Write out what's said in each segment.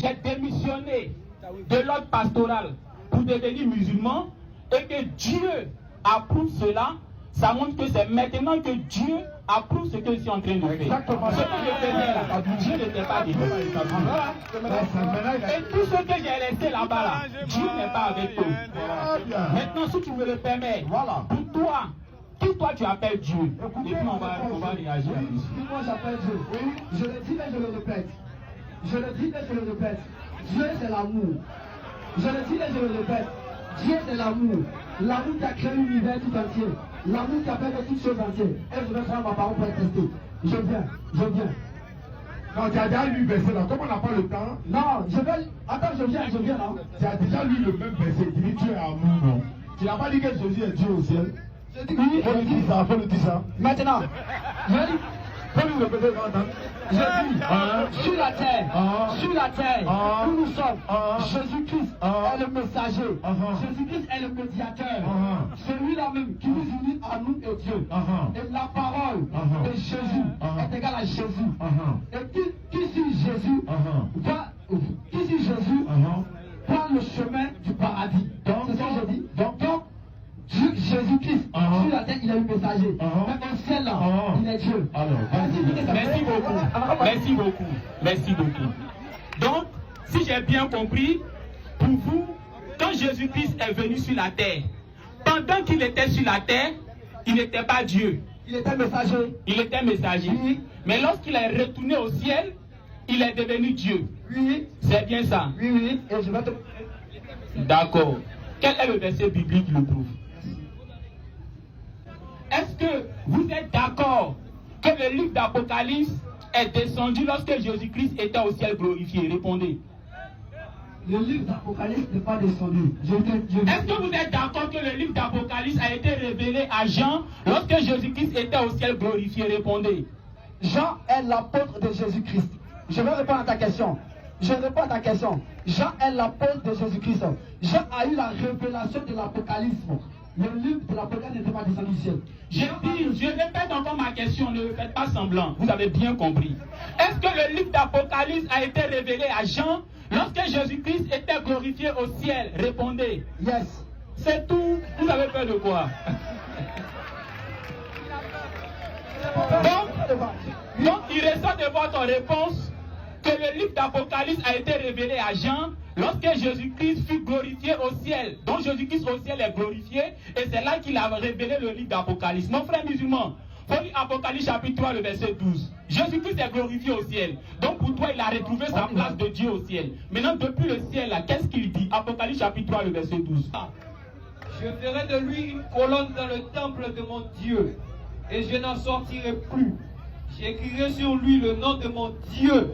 j'ai démissionné de l'ordre pastoral pour devenir musulman et que Dieu approuve cela, ça montre que c'est maintenant que Dieu approuve ce que je suis en train de faire. Exactement. Ce que je faisais là, Dieu n'était pas dedans. Et tout ce que j'ai laissé là-bas, là, Dieu n'est pas avec toi. Maintenant, si tu me le permets, Voilà. pour toi, qui toi tu appelles Dieu? Écoutez, Et puis on va réagir à oui, ça. moi j'appelle Dieu. Oui, je le dis et je le répète. Je le dis et je le répète. Dieu c'est l'amour. Je le dis et je le répète. Dieu c'est l'amour. L'amour qui a créé l'univers tout entier. L'amour qui a fait toutes choses entières. Et je vais faire ma parole pour être testé. Je viens. Quand tu as déjà lu le verset là, comme on n'a pas le temps, Non, je vais. Attends, je viens là. tu as déjà lu le même verset, tu dis Dieu est amour, non? Tu n'as pas dit que Jésus est Dieu au ciel? Je dis oui, Faut le dire ça, faut le dire ça. maintenant, je dis, Faut lui répéter quand même. je dis, sur la terre, où nous sommes, Jésus-Christ est le messager, Jésus-Christ est le médiateur, celui-là même qui nous unit à nous et Dieu. Et la parole de Jésus est égale à Jésus. Et qui suit Jésus prend le chemin du paradis. C'est ce que je dis. Donc, Jésus-Christ, sur la terre, il est le messager. Mais au ciel, là, il est Dieu. Merci beaucoup. Merci beaucoup. Donc, si j'ai bien compris, pour vous, quand Jésus-Christ est venu sur la terre, pendant qu'il était sur la terre, il n'était pas Dieu. Il était messager. Il était messager. Oui. Mais lorsqu'il est retourné au ciel, il est devenu Dieu. Oui, C'est bien ça. oui. Et je vais te... D'accord. Quel est le verset biblique qui le prouve? Est-ce que vous êtes d'accord que le livre d'Apocalypse est descendu lorsque Jésus-Christ était au ciel glorifié? Répondez. Le livre d'Apocalypse n'est pas descendu. Est-ce que vous êtes d'accord que le livre d'Apocalypse a été révélé à Jean lorsque Jésus-Christ était au ciel glorifié? Répondez. Jean est l'apôtre de Jésus-Christ. Je vais répondre à ta question. Je réponds à ta question. Jean est l'apôtre de Jésus-Christ. Jean a eu la révélation de l'Apocalypse. Le livre de l'Apocalypse n'était pas descendu du ciel. Je répète encore ma question, ne faites pas semblant. Vous avez bien compris. Est-ce que le livre d'Apocalypse a été révélé à Jean lorsque Jésus-Christ était glorifié au ciel? Répondez. Yes. C'est tout. Vous avez peur de quoi? Donc, il ressort de votre réponse que le livre d'Apocalypse a été révélé à Jean lorsque Jésus-Christ fut glorifié au ciel. Donc Jésus-Christ au ciel est glorifié et c'est là qu'il a révélé le livre d'Apocalypse. Mon frère musulman, faut lire Apocalypse chapitre 3, le verset 12. Jésus-Christ est glorifié au ciel. Donc pour toi, il a retrouvé sa place de Dieu au ciel. Maintenant, depuis le ciel, là, qu'est-ce qu'il dit? Apocalypse chapitre 3, le verset 12. Je ferai de lui une colonne dans le temple de mon Dieu, et je n'en sortirai plus. J'écrirai sur lui le nom de mon Dieu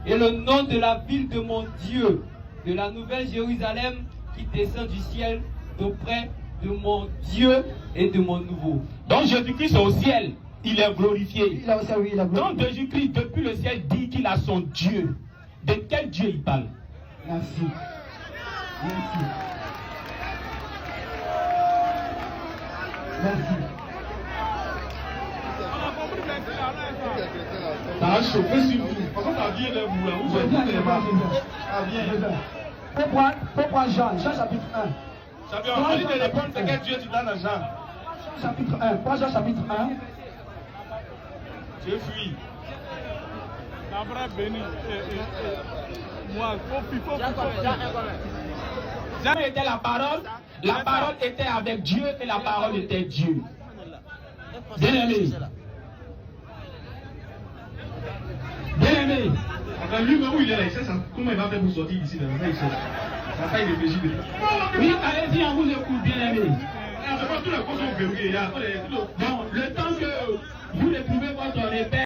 et le nom de la ville de mon Dieu, de la nouvelle Jérusalem qui descend du ciel d'auprès de mon Dieu et de mon nouveau. Donc Jésus-Christ est au ciel, il est glorifié. Il a aussi, oui, il a Donc Jésus-Christ, depuis le ciel, dit qu'il a son Dieu. De quel Dieu il parle? Merci. Merci. Merci. Ça a chauffé sur vous. Par contre, ça vient de vous là. Vous êtes tous les mains. Ça vient. Pourquoi Jean chapitre 1. Ça vient. On dit de répondre, c'est quel Dieu tu donnes à Jean? Chapitre 1. Pourquoi Jean chapitre 1? Je fuis. La vraie bénie. Moi, Jean était la parole était avec Dieu et la parole était Dieu. Bien-aimé. Bien-aimé. Enfin, lui, où il est là, il sait ça. Comment il va faire pour sortir d'ici là? Ça, il sait. Ça, il réfléchit. Oui, allez-y, on vous écoute, bien-aimé. C'est pas tous les causes sont verrouillées. Bon, le temps que vous retrouvez votre repère.